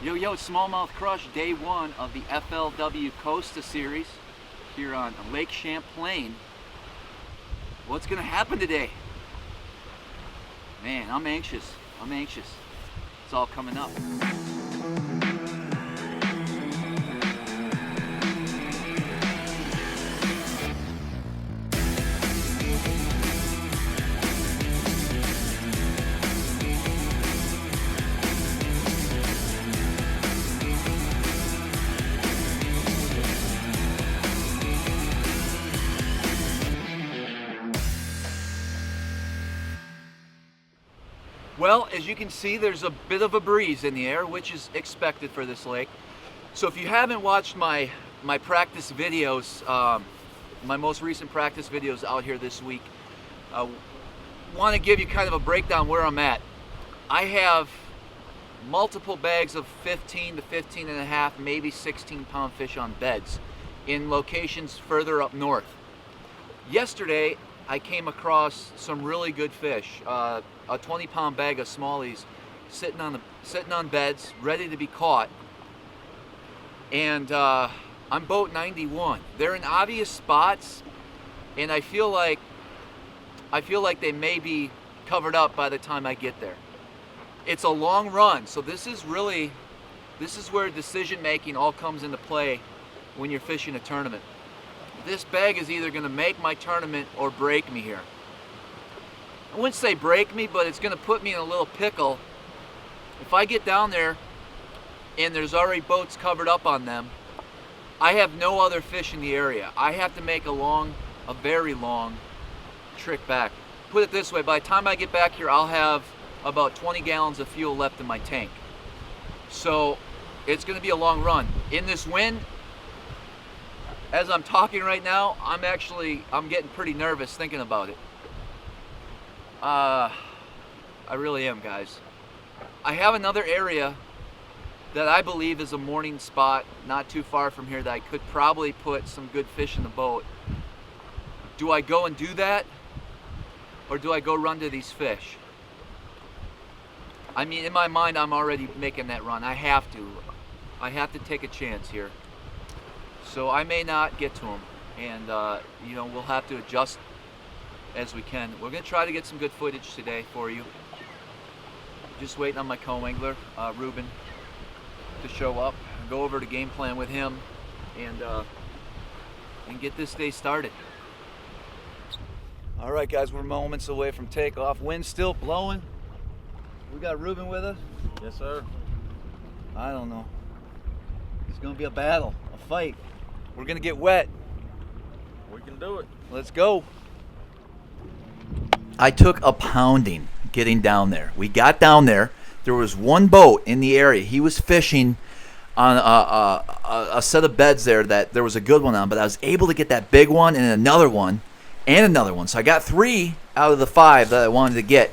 Yo, yo, Smallmouth Crush, day one of the FLW Costa Series here on Lake Champlain. What's gonna happen today? Man, I'm anxious. It's all coming up. Well, as you can see, there's a bit of a breeze in the air, which is expected for this lake. So if you haven't watched my practice videos, my most recent practice videos out here this week, I want to give you kind of a breakdown where I'm at. I have multiple bags of 15 to 15 and a half, maybe 16-pound fish on beds in locations further up north. Yesterday, I came across some really good fish. A 20-pound bag of smallies sitting on beds, ready to be caught. And I'm boat 91. They're in obvious spots, and I feel like they may be covered up by the time I get there. It's a long run, so this is where decision making all comes into play when you're fishing a tournament. This bag is either going to make my tournament or break me here. I wouldn't say break me, but it's going to put me in a little pickle. If I get down there and there's already boats covered up on them, I have no other fish in the area. I have to make a very long trip back. Put it this way, by the time I get back here, I'll have about 20 gallons of fuel left in my tank. So it's going to be a long run. In this wind, as I'm talking right now, I'm getting pretty nervous thinking about it. I really am, guys. I have another area that I believe is a morning spot not too far from here that I could probably put some good fish in the boat. Do I go and do that? Or do I go run to these fish? I mean, in my mind, I'm already making that run. I have to take a chance here. So I may not get to them, and we'll have to adjust as we can. We're going to try to get some good footage today for you. Just waiting on my co-angler, Ruben, to show up and go over the game plan with him and get this day started. All right, guys, we're moments away from takeoff. Wind's still blowing. We got Ruben with us. Yes, sir. I don't know. It's going to be a battle, a fight. We're going to get wet. We can do it. Let's go. I took a pounding getting down there. We got down there. There was one boat in the area. He was fishing on a set of beds there that there was a good one on, but I was able to get that big one and another one and another one. So I got 3 out of the 5 that I wanted to get.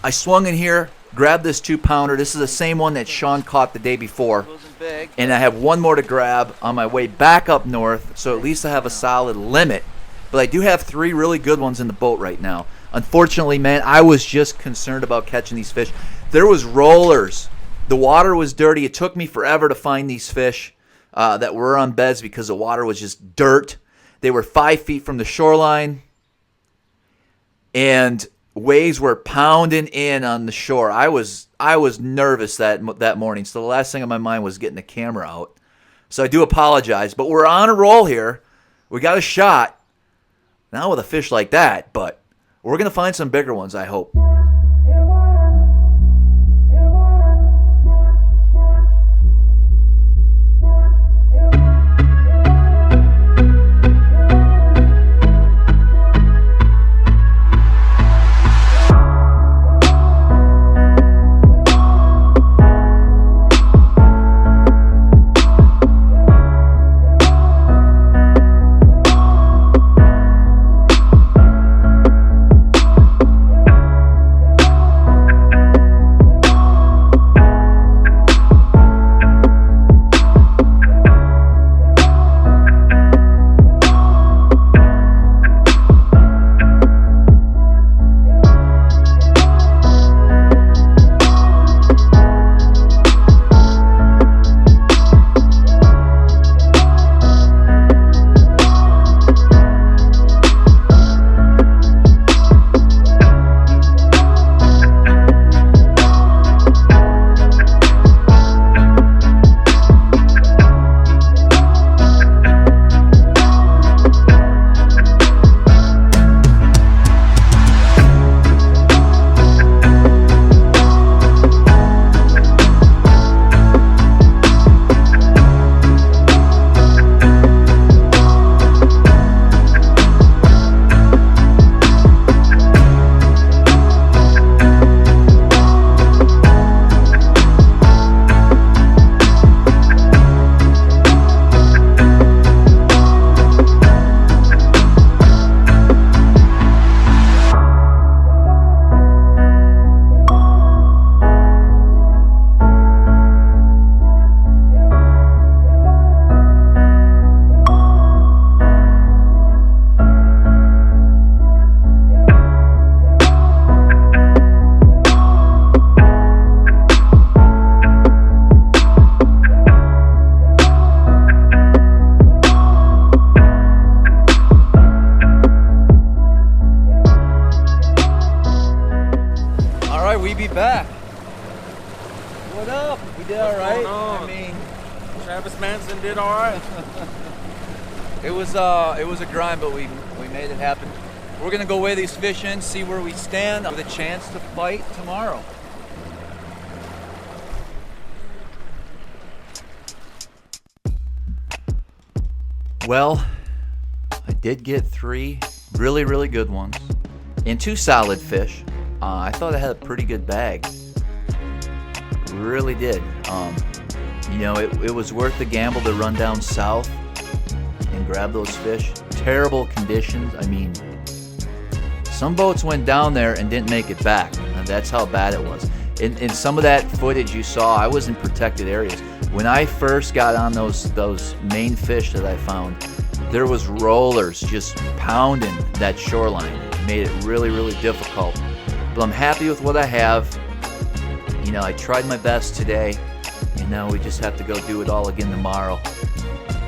I swung in here, grabbed this 2-pounder. This is the same one that Sean caught the day before. And I have one more to grab on my way back up north, so at least I have a solid limit. But I do have 3 really good ones in the boat right now. Unfortunately, man, I was just concerned about catching these fish. There was rollers. The water was dirty. It took me forever to find these fish that were on beds because the water was just dirt. They were 5 feet from the shoreline, and waves were pounding in on the shore. I was nervous that morning, so the last thing on my mind was getting the camera out. So I do apologize, but we're on a roll here. We got a shot. Not with a fish like that, but we're going to find some bigger ones, I hope. did all right. going on? I mean, Travis Manson did all right. it was a grind, but we made it happen. We're gonna go weigh these fish in, see where we stand with a chance to fight tomorrow. Well, I did get 3 really, really good ones and 2 solid fish. I thought I had a pretty good bag. Really did. You know, it was worth the gamble to run down south and grab those fish. Terrible conditions. I mean, some boats went down there and didn't make it back. And that's how bad it was. In some of that footage you saw, I was in protected areas. When I first got on those main fish that I found, there was rollers just pounding that shoreline. It made it really, really difficult. But I'm happy with what I have. You know, I tried my best today, and now we just have to go do it all again tomorrow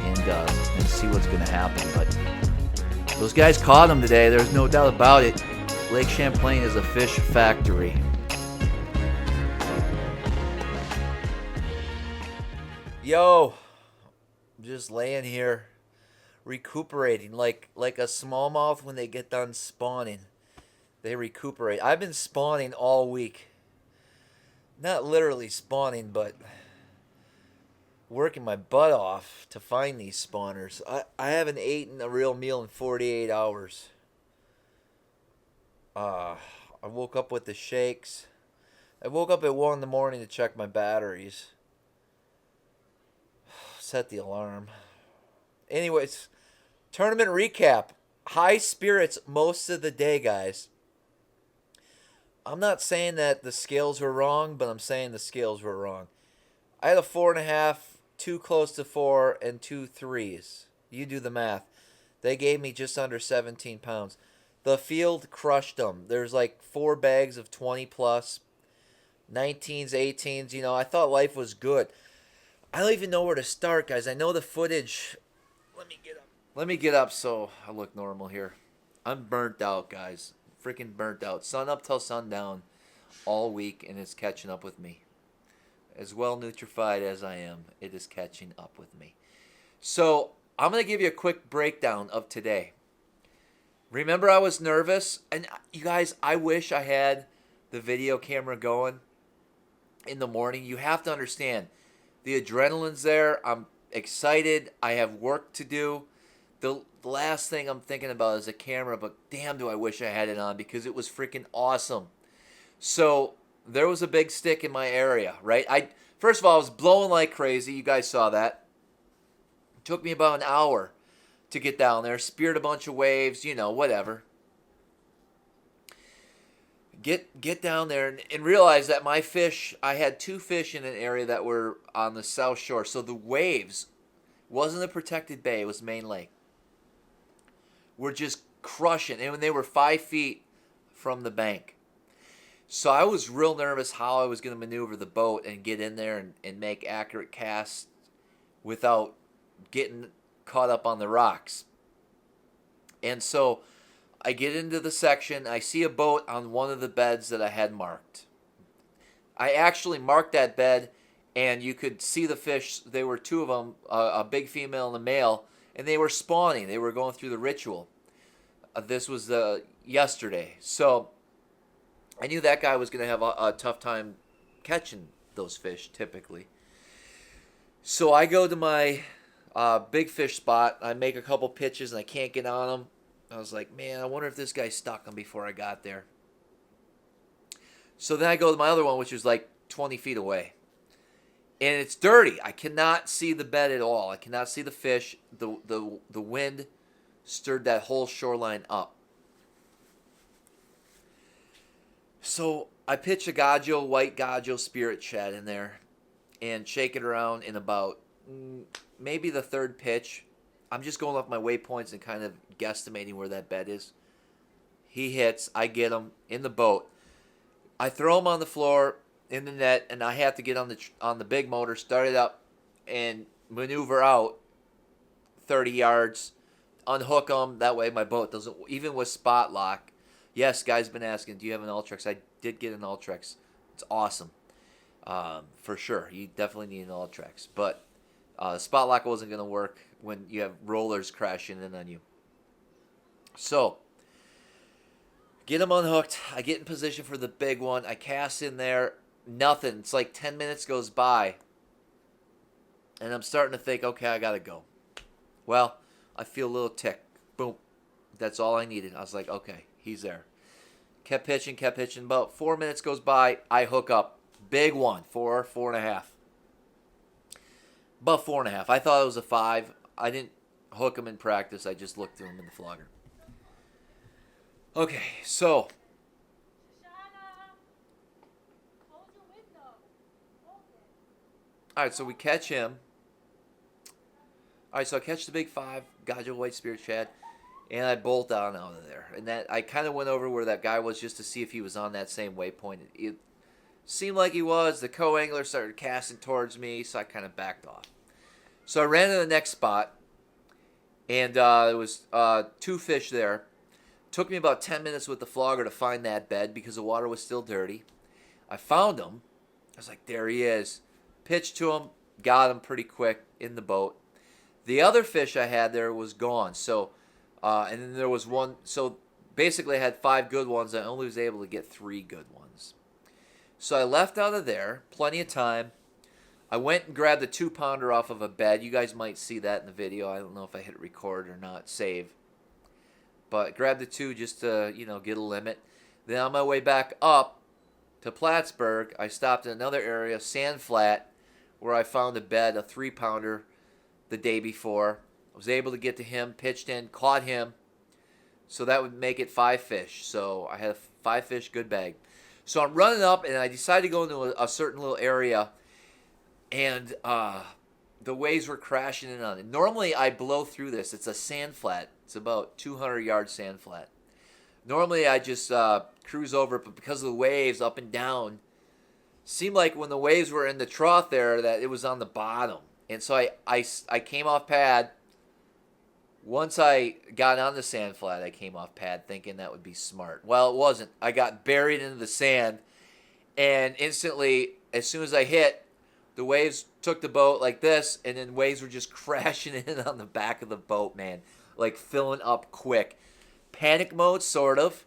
and see what's going to happen. But those guys caught them today. There's no doubt about it. Lake Champlain is a fish factory. Yo, I'm just laying here recuperating like a smallmouth when they get done spawning. They recuperate. I've been spawning all week. Not literally spawning, but working my butt off to find these spawners. I haven't eaten a real meal in 48 hours. I woke up with the shakes. I woke up at 1 in the morning to check my batteries. Set the alarm. Anyways, tournament recap. High spirits most of the day, guys. I'm not saying that the scales were wrong, but I'm saying the scales were wrong. I had a 4.5, 2 close to 4, and 2 3s. You do the math. They gave me just under 17 pounds. The field crushed them. There's like 4 bags of 20 plus, 19s, 18s. You know, I thought life was good. I don't even know where to start, guys. I know the footage. Let me get up. Let me get up so I look normal here. I'm burnt out, guys. Freaking burnt out. Sun up till sundown all week, and it's catching up with me. As well nutrified as I am, it is catching up with me. So I'm going to give you a quick breakdown of today. Remember, I was nervous, and you guys, I wish I had the video camera going in the morning. You have to understand, the adrenaline's there. I'm excited. I have work to do. The last thing I'm thinking about is a camera, but damn, do I wish I had it on because it was freaking awesome. So there was a big stick in my area, right? First of all, I was blowing like crazy. You guys saw that. It took me about an hour to get down there. Speared a bunch of waves, you know, whatever. Get down there and realize that my fish, I had 2 fish in an area that were on the south shore. So the waves wasn't a protected bay, it was main lake. We're just crushing. And when they were 5 feet from the bank. So I was real nervous how I was going to maneuver the boat and get in there and make accurate casts without getting caught up on the rocks. And so I get into the section. I see a boat on one of the beds that I had marked. I actually marked that bed, and you could see the fish. There were 2 of them, a big female and a male, and they were spawning. They were going through the ritual. This was yesterday. So I knew that guy was going to have a tough time catching those fish, typically. So I go to my big fish spot. I make a couple pitches, and I can't get on them. I was like, man, I wonder if this guy stuck them before I got there. So then I go to my other one, which is like 20 feet away. And it's dirty. I cannot see the bed at all. I cannot see the fish. The wind stirred that whole shoreline up. So I pitch a white Gaggio spirit shad in there and shake it around in about maybe the 3rd pitch. I'm just going off my waypoints and kind of guesstimating where that bed is. He hits. I get him in the boat. I throw him on the floor in the net, and I have to get on the big motor, start it up, and maneuver out 30 yards, unhook him. That way my boat doesn't, even with spot lock. Yes, guys been asking, do you have an Ultrex? I did get an Ultrex. It's awesome. for sure. You definitely need an Ultrex. But the spot lock wasn't going to work when you have rollers crashing in on you. So, get them unhooked. I get in position for the big one. I cast in there. Nothing. It's like 10 minutes goes by. And I'm starting to think, okay, I got to go. Well, I feel a little tick. Boom. That's all I needed. I was like, okay, he's there. Kept pitching. About 4 minutes goes by. I hook up. Big one. 4.5. About 4.5. I thought it was a 5. I didn't hook him in practice. I just looked through him in the flogger. Okay, so. All right, so we catch him. All right, so I catch the big 5, got your white spirit shad, and I bolt down out of there. And that I kind of went over where that guy was just to see if he was on that same waypoint. It seemed like he was. The co-angler started casting towards me, so I kind of backed off. So I ran to the next spot, and there was 2 fish there. Took me about 10 minutes with the flogger to find that bed because the water was still dirty. I found him. I was like, there he is. Pitched to him, got him pretty quick in the boat. The other fish I had there was gone. So, and then there was one. So basically I had 5 good ones. I only was able to get 3 good ones. So I left out of there, plenty of time. I went and grabbed a 2-pounder off of a bed. You guys might see that in the video. I don't know if I hit record or not, save. But grabbed the 2 just to, get a limit. Then on my way back up to Plattsburgh, I stopped in another area, sand flat, where I found a bed, a 3-pounder, the day before. I was able to get to him, pitched in, caught him. So that would make it 5 fish. So I had a 5 fish, good bag. So I'm running up, and I decided to go into a certain little area, and the waves were crashing in on it. Normally, I blow through this. It's a sand flat. It's about 200-yard sand flat. Normally, I just cruise over it, but because of the waves up and down, seemed like when the waves were in the trough there that it was on the bottom. And so I came off pad. Once I got on the sand flat, I came off pad thinking that would be smart. Well, it wasn't. I got buried into the sand, and instantly, as soon as I hit, the waves took the boat like this, and then waves were just crashing in on the back of the boat, man. Like filling up quick. Panic mode, sort of.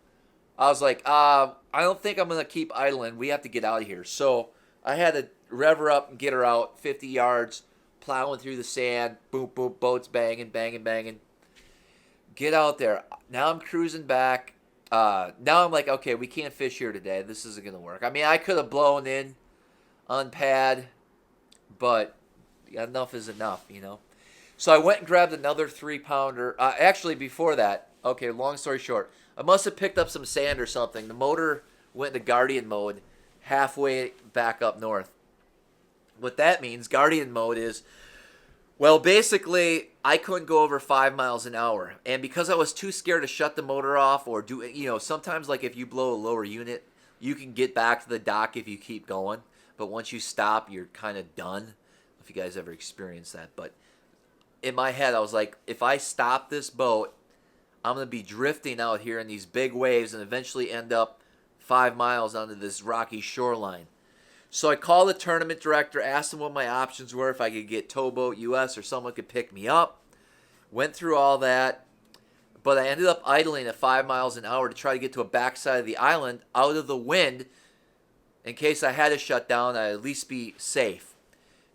I was like, I don't think I'm going to keep idling. We have to get out of here. So I had to rev her up and get her out 50 yards, plowing through the sand. Boom, boom, boats banging, banging, banging. Get out there. Now I'm cruising back. Now I'm like, okay, we can't fish here today. This isn't going to work. I mean, I could have blown in on pad, but enough is enough, So I went and grabbed another 3-pounder. Actually, before that, okay, long story short, I must have picked up some sand or something. The motor went into Guardian mode halfway back up north. What that means, Guardian mode is, well, basically, I couldn't go over 5 miles an hour. And because I was too scared to shut the motor off or do, sometimes like if you blow a lower unit, you can get back to the dock if you keep going. But once you stop, you're kind of done. If you guys ever experienced that. But in my head, I was like, if I stop this boat, I'm going to be drifting out here in these big waves and eventually end up 5 miles onto this rocky shoreline. So I called the tournament director, asked him what my options were, if I could get Towboat US or someone could pick me up. Went through all that. But I ended up idling at 5 miles an hour to try to get to a backside of the island out of the wind. In case I had to shut down, I'd at least be safe.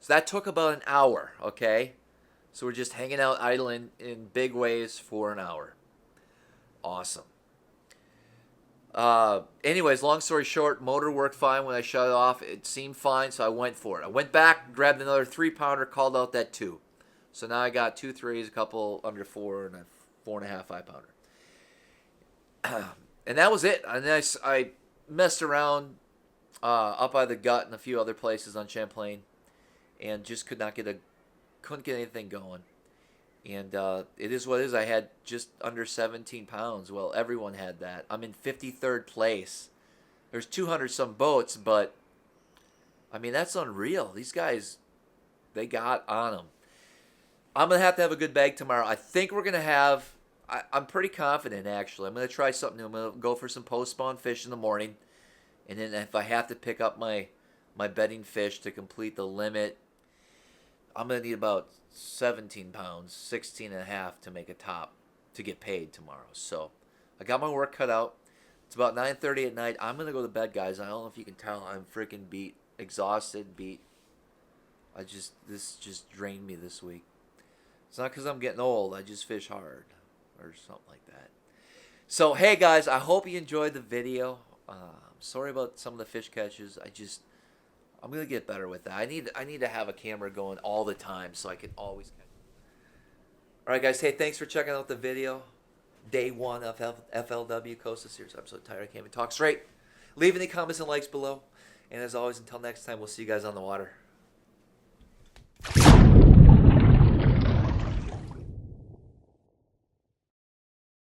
So that took about an hour, okay? So we're just hanging out idling in big waves for an hour. Awesome. Anyways, long story short, motor worked fine when I shut it off. It seemed fine, so I went for it. I went back, grabbed another 3-pounder, called out that 2. So now I got 2 3s, a couple under 4, and a 4.5 5-pounder. And that was it. And then I messed around up by the Gut and a few other places on Champlain, and just couldn't get anything going. And it is what it is. I had just under 17 pounds. Well, everyone had that. I'm in 53rd place. There's 200 some boats, but I mean, that's unreal. These guys, they got on them. I'm going to have a good bag tomorrow. I think we're going to have, I'm pretty confident, actually. I'm going to try something new. I'm going to go for some post-spawn fish in the morning. And then if I have to pick up my my bedding fish to complete the limit. I'm going to need about 17 pounds, 16 and a half to make a top to get paid tomorrow. So I got my work cut out. It's about 9:30 at night. I'm going to go to bed, guys. I don't know if you can tell. I'm freaking beat, exhausted, beat. This just drained me this week. It's not because I'm getting old. I just fish hard or something like that. So, hey, guys, I hope you enjoyed the video. Sorry about some of the fish catches. I'm going to get better with that. I need to have a camera going all the time so I can always catch. All right, guys. Hey, thanks for checking out the video. Day 1 of FLW Costa Series. I'm so tired I can't even talk straight. Leave any comments and likes below. And as always, until next time, we'll see you guys on the water.